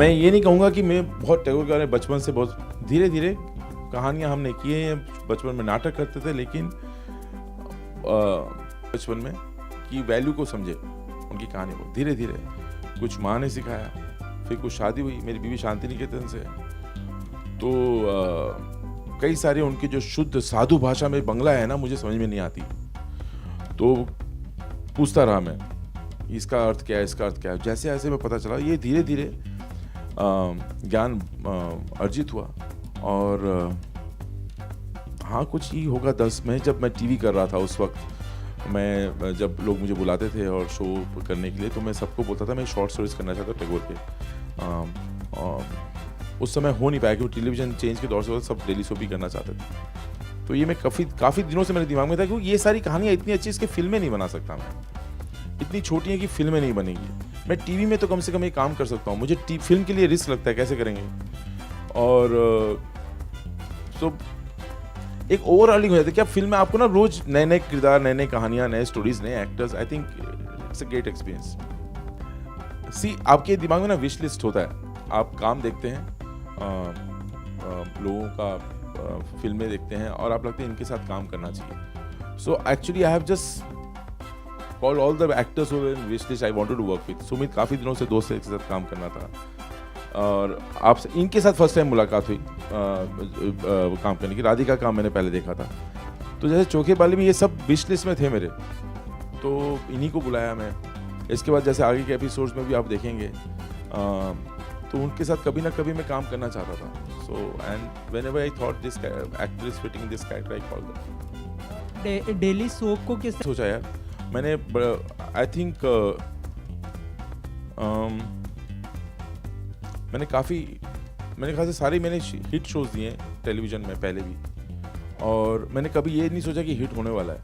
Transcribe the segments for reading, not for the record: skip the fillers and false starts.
मैं ये नहीं कहूँगा कि मैं बहुत टैगोर के बारे में बचपन से बहुत धीरे धीरे कहानियाँ हमने की हैं, बचपन में नाटक करते थे, लेकिन बचपन में की वैल्यू को समझे उनकी कहानी को धीरे धीरे। कुछ माँ ने सिखाया, फिर कुछ शादी हुई, मेरी बीवी शांति निकेतन से, तो कई सारे उनकी जो शुद्ध साधु भाषा में बंगला है ना, मुझे समझ में नहीं आती, तो पूछता रहा मैं इसका अर्थ क्या है, इसका अर्थ क्या है। जैसे जैसे मैं पता चला, ये धीरे धीरे ज्ञान अर्जित हुआ। और हाँ, कुछ ही होगा 10 में, जब मैं टीवी कर रहा था उस वक्त, मैं जब लोग मुझे बुलाते थे और शो करने के लिए, तो मैं सबको बोलता था मैं शॉर्ट स्टोरीज करना चाहता टैगोर पे। उस समय हो नहीं पाया क्योंकि टेलीविजन चेंज के दौर से सब डेली शो भी करना चाहते थे। तो ये मैं काफ़ी दिनों से मेरे दिमाग में था क्योंकि ये सारी कहानियाँ इतनी अच्छी, इसकी फिल्में नहीं बना सकता मैं, इतनी छोटी हैं कि फिल्में नहीं बनेगी। मैं टीवी में तो कम से कम ये काम कर सकता हूँ, मुझे फिल्म के लिए रिस्क लगता है, कैसे करेंगे। और सो एक ओवरऑलिंग हो जाता है कि आप फिल्म में आपको ना रोज नए नए किरदार, नए नए कहानियाँ, नए स्टोरीज, नए actors. I think it's a great experience. See, आपके दिमाग में ना विश लिस्ट होता है, आप काम देखते हैं, लोगों का फिल्में देखते हैं और आप लगते हैं इनके साथ काम करना चाहिए। So actually I have just called all the actors who were in wish list I wanted to work with. Sumit काफ़ी दिनों से दोस्त है, एक साथ काम करना था, और आपसे इनके साथ फर्स्ट टाइम मुलाकात हुई काम करने की। राधिका काम मैंने पहले देखा था, तो जैसे चोखे बाली में ये सब विश लिस्ट में थे मेरे, तो इन्हीं को बुलाया मैं। इसके बाद जैसे आगे के एपिसोड्स में भी आप देखेंगे, तो उनके साथ कभी ना कभी मैं काम करना चाहता था। So and whenever I thought this actor is fitting this character, I called them. Daily soap को किस सोचा यार मैंने, आई थिंक मैंने मेरे ख्याल से सारे मैंने हिट शोज दिए हैं टेलीविज़न में पहले भी, और मैंने कभी ये नहीं सोचा कि हिट होने वाला है।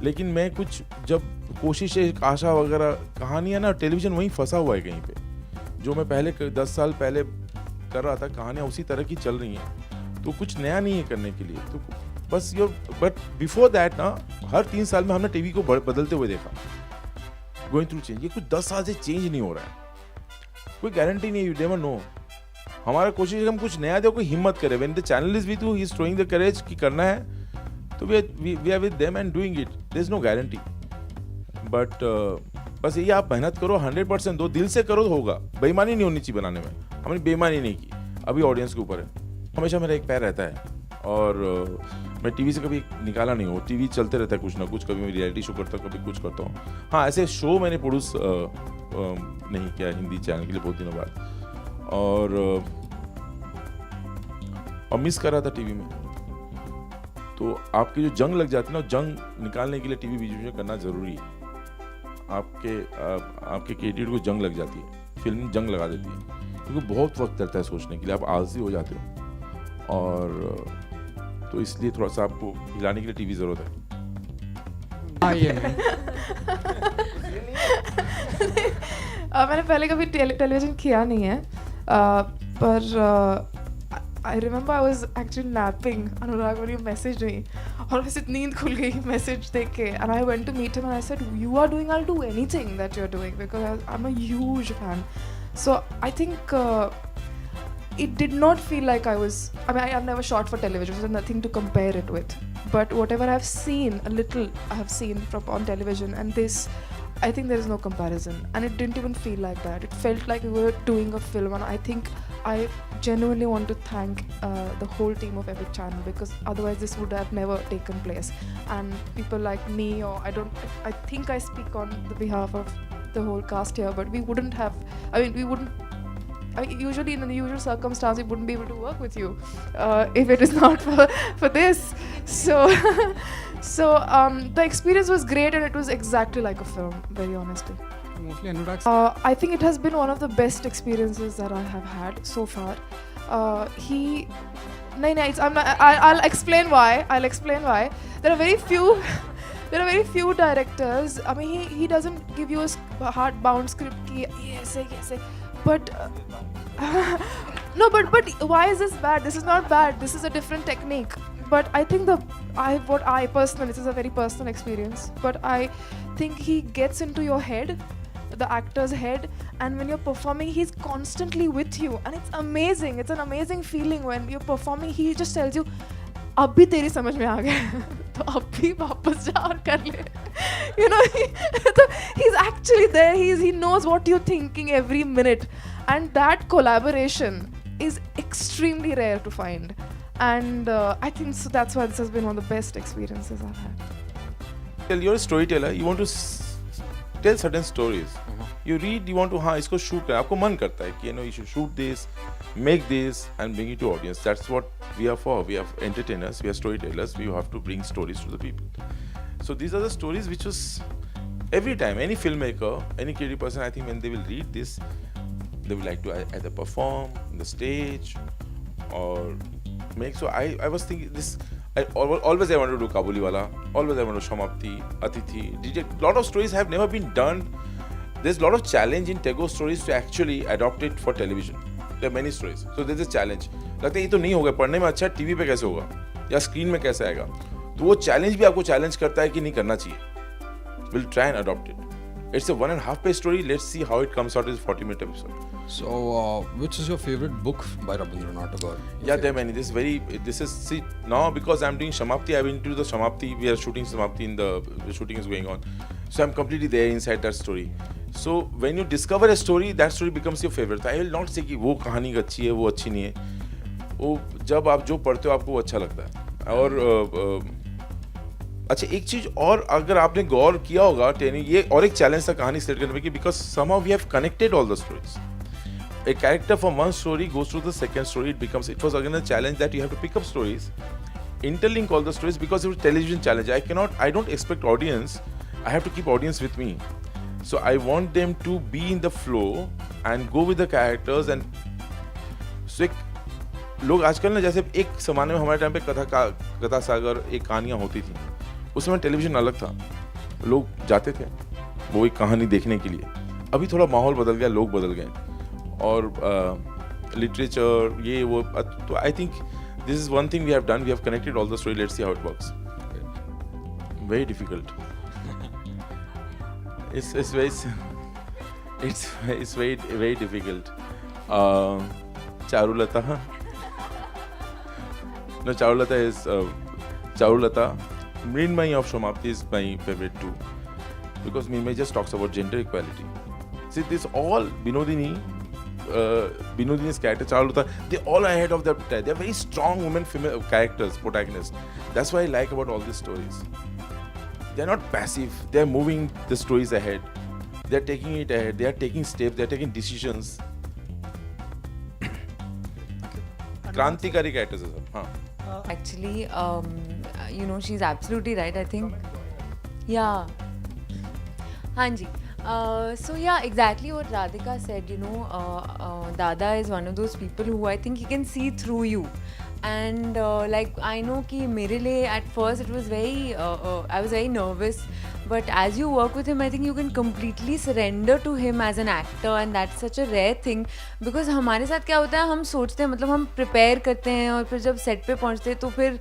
लेकिन मैं कुछ जब कोशिशें, आशा वगैरह, कहानियाँ ना, टेलीविज़न वहीं फंसा हुआ है कहीं पे। जो मैं पहले 10 साल पहले कर रहा था, कहानियाँ उसी तरह की चल रही हैं, तो कुछ नया नहीं है करने के लिए। तो बस बट बिफोर दैट ना, हर 3 साल में हमने टीवी को बदलते हुए देखा, गोइंग थ्रू चेंज। ये कुछ 10 साल से चेंज नहीं हो रहा है, कोई गारंटी नहीं, यू नेवर नो। हमारा कोशिश है हम कुछ नया दे, कोई हिम्मत करे। When the channel is with you, he is showing the courage कि करना है, तो we are with them and doing it. There is no guarantee, but बस यही, आप मेहनत करो, 100% दो, दिल से करो तो होगा। बेईमानी नहीं होनी चाहिए बनाने में, हमने बेईमानी नहीं की, अभी ऑडियंस के ऊपर है। हमेशा मेरा एक पैर रहता है, और मैं टीवी से कभी निकाला नहीं हूँ। टीवी चलते रहता है कुछ ना कुछ, कभी मैं रियलिटी शो करता हूँ, कभी कुछ करता हूँ। हाँ, ऐसे शो मैंने प्रोड्यूस नहीं किया हिंदी चैनल के लिए बहुत दिनों बाद, और मिस कर रहा था टीवी में। तो आपकी जो जंग लग जाती है ना, जंग निकालने के लिए टीवी बीच में करना जरूरी है। आपके क्रिएटिविटी को जंग लग जाती है, फिल्म जंग लगा देती है, क्योंकि बहुत वक्त लगता है सोचने के लिए, आप आलसी हो जाते हो। और तो इसलिए थोड़ा सा आपको हिलाने के लिए टीवी जरूरत है। मैंने पहले कभी टेलीविजन किया नहीं है, पर I remember I was actually napping, Anurag, when you messaged me, और वैसे नींद खुल गई मैसेज देख के, and I went to meet him and I said, you are doing, I'll do anything that you're doing, because I'm a huge fan. So I think it did not feel like I mean, I've never shot for television, so there's nothing to compare it with, but whatever I've seen, a little I have seen on television, and this, I think there is no comparison, and it didn't even feel like that. It felt like we were doing a film, and I think I genuinely want to thank the whole team of Epic Channel, because otherwise this would have never taken place. And people like me, or I think I speak on the behalf of the whole cast here, but we wouldn't have, usually in the usual circumstance, we wouldn't be able to work with you if it is not for this. So the experience was great, and it was exactly like a film, very honestly. Mostly Anurag. I think it has been one of the best experiences that I have had so far. I'll explain why. There are very few directors. I mean, he doesn't give you a hard-bound script ki yes, but no, but why is this bad? This is not bad. This is a different technique. But I think this is a very personal experience, but I think he gets into your head the actor's head, and when you're performing, he's constantly with you, and it's amazing. It's an amazing feeling when you're performing. He just tells you, अब भी तेरी समझ में आ गया तो अब भी वापस जा और कर ले. You know, he's actually there. He knows what you're thinking every minute, and that collaboration is extremely rare to find. And I think so that's why this has been one of the best experiences I've had. Well, you're a storyteller. You want to tell certain stories. You read, you want to हाँ इसको shoot करना. आपको मन करता है कि you should shoot this, make this, and bring it to audience. That's what we are for. We are entertainers. We are storytellers. We have to bring stories to the people. So these are the stories which was every time any filmmaker, any creative person, I think when they will read this, they will like to either perform on the stage or make. So I was thinking this. Always I wanted to do Kabuliwala. Always I wanted to Shamapti, Atithi. A lot of stories have never been done. There's a lot of challenge in Tagore stories to actually adopt it for television. There are many stories. So there's a challenge. लगता है ये तो नहीं होगा, पढ़ने में अच्छा, TV पे कैसे होगा या स्क्रीन में कैसे आएगा. तो वो चैलेंज भी आपको चैलेंज करता है कि नहीं करना चाहिए. We'll try and adopt it. It's a 1.5 page story. Let's see how it comes out as a 40-minute episode. So, which is your favorite book by Rabindranath Tagore? Yeah, there are many. See, now because I'm doing Shamapti, I've been to the Shamapti. We are shooting Shamapti the shooting is going on. So I'm completely there inside that story. So when you discover a story, that story becomes your favorite. I will not say कि वो कहानी अच्छी है, वो अच्छी नहीं है. वो जब आप जो पढ़ते हो आपको वो अच्छा लगता है. और अच्छा एक चीज और अगर आपने गौर किया होगा ये और एक चैलेंज था कहानी सेलेक्ट करने में कि because somehow we have connected all the stories. A character from one story goes to the second story. It was again a challenge that you have to pick up stories, interlink all the stories because it was a television challenge. I don't expect audience. I have to keep audience with me. So I want them to be in the flow and go with the characters and so लोग आजकल ना जैसे एक जमाने में हमारे time पे कथा सागर एक कहानियाँ होती थी. उस समय टेलीविजन अलग था. लोग जाते थे वो एक कहानी देखने के लिए. अभी थोड़ा माहौल बदल गया, लोग बदल गए और लिटरेचर ये वो. तो I think this is one thing we have done. We have connected all the story. Let's see how it works. Very difficult. It's very difficult. Charulata. No, Charulata is Charulata. Mrinmay of Shamapti is my favorite too, because Mrinmay just talks about gender equality. See, this all Binodini's character, Charulata, they all are ahead of their time. They're very strong women, female characters, protagonists. That's what I like about all these stories. They're not passive. They're moving the stories ahead. They're taking it ahead. They are taking steps. They're taking decisions. Krantikari characters as well. Actually, she's absolutely right. I think, yeah. Hanji. So yeah, exactly what Radhika said. Dada is one of those people who I think he can see through you. And I know कि मेरे लिए at first it was I was very nervous, but as you work with him I think you can completely surrender to him as an actor, and that's such a rare thing because हमारे साथ क्या होता है, हम सोचते हैं मतलब हम prepare करते हैं और फिर जब set पे पहुंचते हैं तो फिर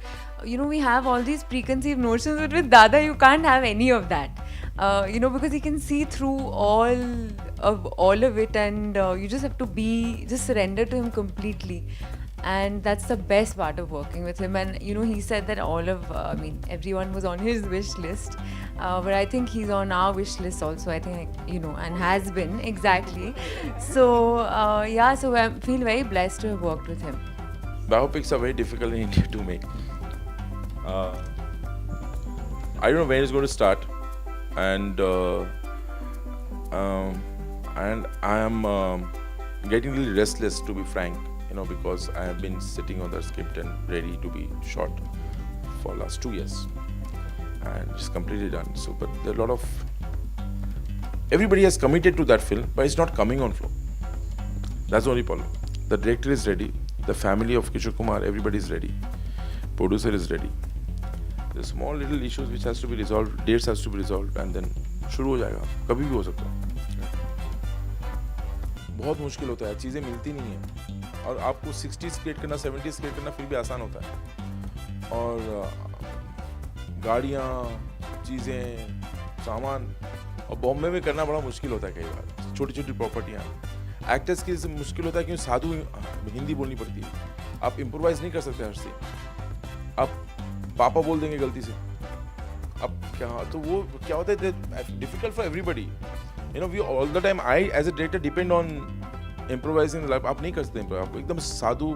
we have all these preconceived notions, but with Dada you can't have any of that. Because he can see through all of it, and you just have to surrender to him completely. And that's the best part of working with him. And he said that everyone was on his wish list, but I think he's on our wish list also. I think and has been exactly. So so I feel very blessed to have worked with him. Biopics are very difficult in India to make. I don't know when it's going to start, and I am getting a little restless, to be frank. Because I have been sitting on the script and ready to be shot for last 2 years, and it's completely done. So, but there are everybody has committed to that film, but it's not coming on floor. That's the only problem. The director is ready, the family of Kishore Kumar, everybody is ready, producer is ready. There's small little issues which has to be resolved, dates has to be resolved, and then शुरू हो जाएगा. कभी भी हो सकता है. बहुत मुश्किल होता है, चीज़ें मिलती नहीं हैं. और आपको 60s क्रिएट करना, 70s क्रिएट करना फिर भी आसान होता है. और गाड़ियाँ, चीज़ें, सामान और बॉम्बे में करना बड़ा मुश्किल होता है कई बार, छोटी छोटी प्रॉपर्टियाँ। एक्टर्स के लिए मुश्किल होता है क्योंकि साधु हिंदी बोलनी पड़ती है, आप इम्प्रोवाइज नहीं कर सकते हर सीन। आप पापा बोल देंगे गलती से, अब क्या, तो वो क्या होता है, difficult for everybody, you know. We all the time, I as a director depend on improvising life. आप नहीं कर सकते improv, आप एकदम साधु,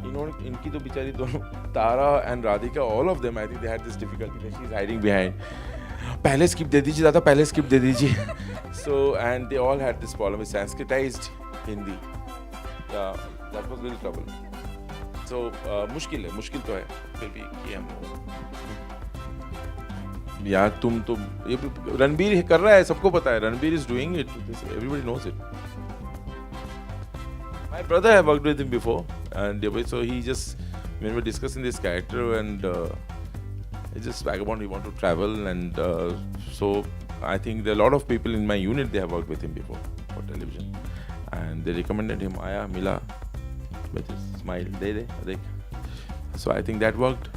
यू नो। इनकी तो बेचारी दोनों, Tara and Radhika, all of them, I think they had this difficulty that she is hiding behind, पहले स्किप दे दीजिए दादा, पहले स्किप दे दीजिए। So and they all had this problem with Sanskritized Hindi, that was little trouble. So मुश्किल है, मुश्किल तो है, फिर भी किए हम लोग। यार तुम तो ये रणबीर कर रहा है, सबको पता है, Ranbir is doing it, everybody knows it. My brother have worked with him before, and so he just, when we were discussing this character, and it's just vagabond, he want to travel, and so I think there are a lot of people in my unit, they have worked with him before for television, and they recommended him. Aya, Mila, with his smile, they. So I think that worked.